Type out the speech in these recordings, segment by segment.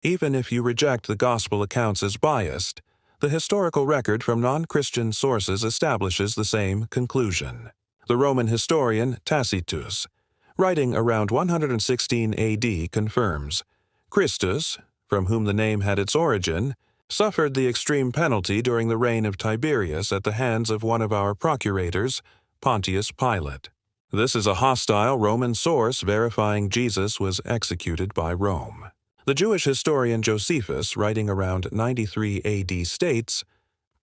Even if you reject the gospel accounts as biased, the historical record from non-Christian sources establishes the same conclusion. The Roman historian Tacitus, writing around 116 AD, confirms, Christus, from whom the name had its origin, suffered the extreme penalty during the reign of Tiberius at the hands of one of our procurators, Pontius Pilate. This is a hostile Roman source verifying Jesus was executed by Rome. The Jewish historian Josephus, writing around 93 AD, states,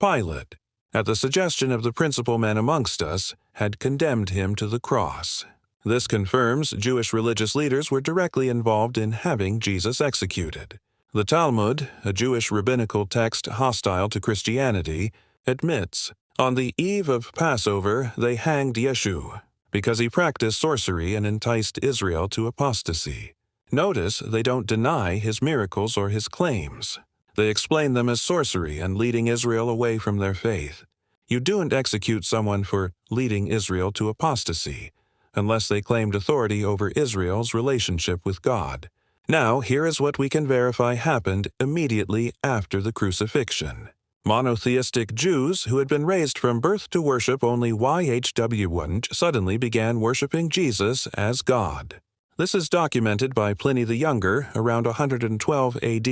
Pilate, at the suggestion of the principal men amongst us, had condemned him to the cross. This confirms Jewish religious leaders were directly involved in having Jesus executed. The Talmud, a Jewish rabbinical text hostile to Christianity, admits, on the eve of Passover they hanged Yeshu, because he practiced sorcery and enticed Israel to apostasy. Notice they don't deny his miracles or his claims. They explain them as sorcery and leading Israel away from their faith. You don't execute someone for leading Israel to apostasy, unless they claimed authority over Israel's relationship with God. Now, here is what we can verify happened immediately after the crucifixion. Monotheistic Jews who had been raised from birth to worship only YHWH suddenly began worshiping Jesus as God. This is documented by Pliny the Younger around 112 AD,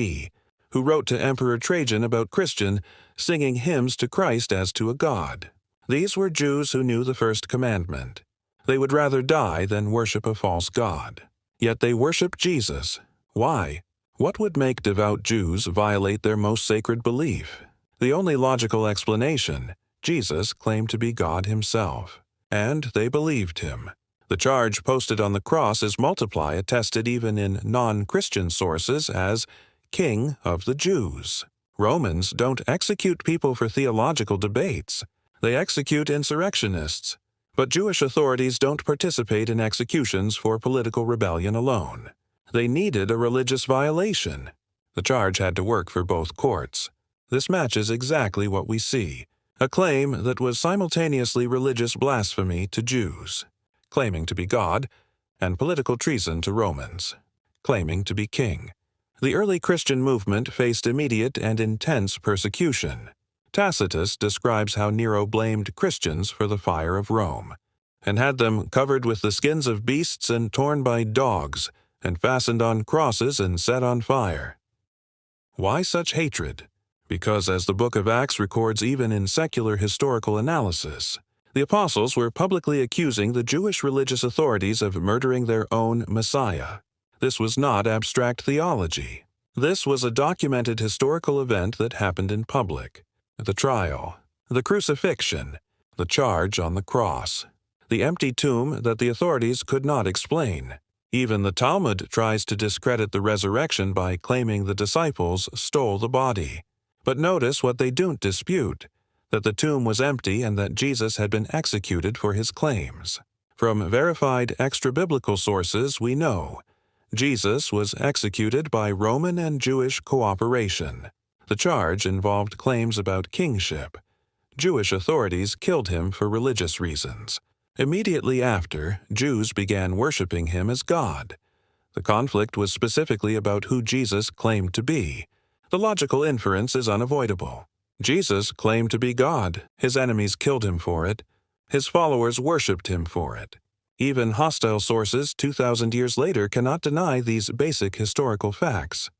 who wrote to Emperor Trajan about Christian singing hymns to Christ as to a god. These were Jews who knew the first commandment. They would rather die than worship a false god. Yet they worship Jesus. Why? What would make devout Jews violate their most sacred belief? The only logical explanation, Jesus claimed to be God himself, and they believed him. The charge posted on the cross is multiply attested even in non-Christian sources as King of the Jews. Romans don't execute people for theological debates. They execute insurrectionists. But Jewish authorities don't participate in executions for political rebellion alone. They needed a religious violation. The charge had to work for both courts. This matches exactly what we see, a claim that was simultaneously religious blasphemy to Jews, claiming to be God, and political treason to Romans, claiming to be king. The early Christian movement faced immediate and intense persecution. Tacitus describes how Nero blamed Christians for the fire of Rome, and had them covered with the skins of beasts and torn by dogs, and fastened on crosses and set on fire. Why such hatred? Because, as the book of Acts records even in secular historical analysis, the apostles were publicly accusing the Jewish religious authorities of murdering their own Messiah. This was not abstract theology. This was a documented historical event that happened in public. The trial, the crucifixion, the charge on the cross, the empty tomb that the authorities could not explain. Even the Talmud tries to discredit the resurrection by claiming the disciples stole the body. But notice what they don't dispute, that the tomb was empty and that Jesus had been executed for his claims. From verified extrabiblical sources we know Jesus was executed by Roman and Jewish cooperation. The charge involved claims about kingship. Jewish authorities killed him for religious reasons. Immediately after, Jews began worshiping him as God. The conflict was specifically about who Jesus claimed to be. The logical inference is unavoidable. Jesus claimed to be God. His enemies killed him for it. His followers worshipped him for it. Even hostile sources 2,000 years later cannot deny these basic historical facts.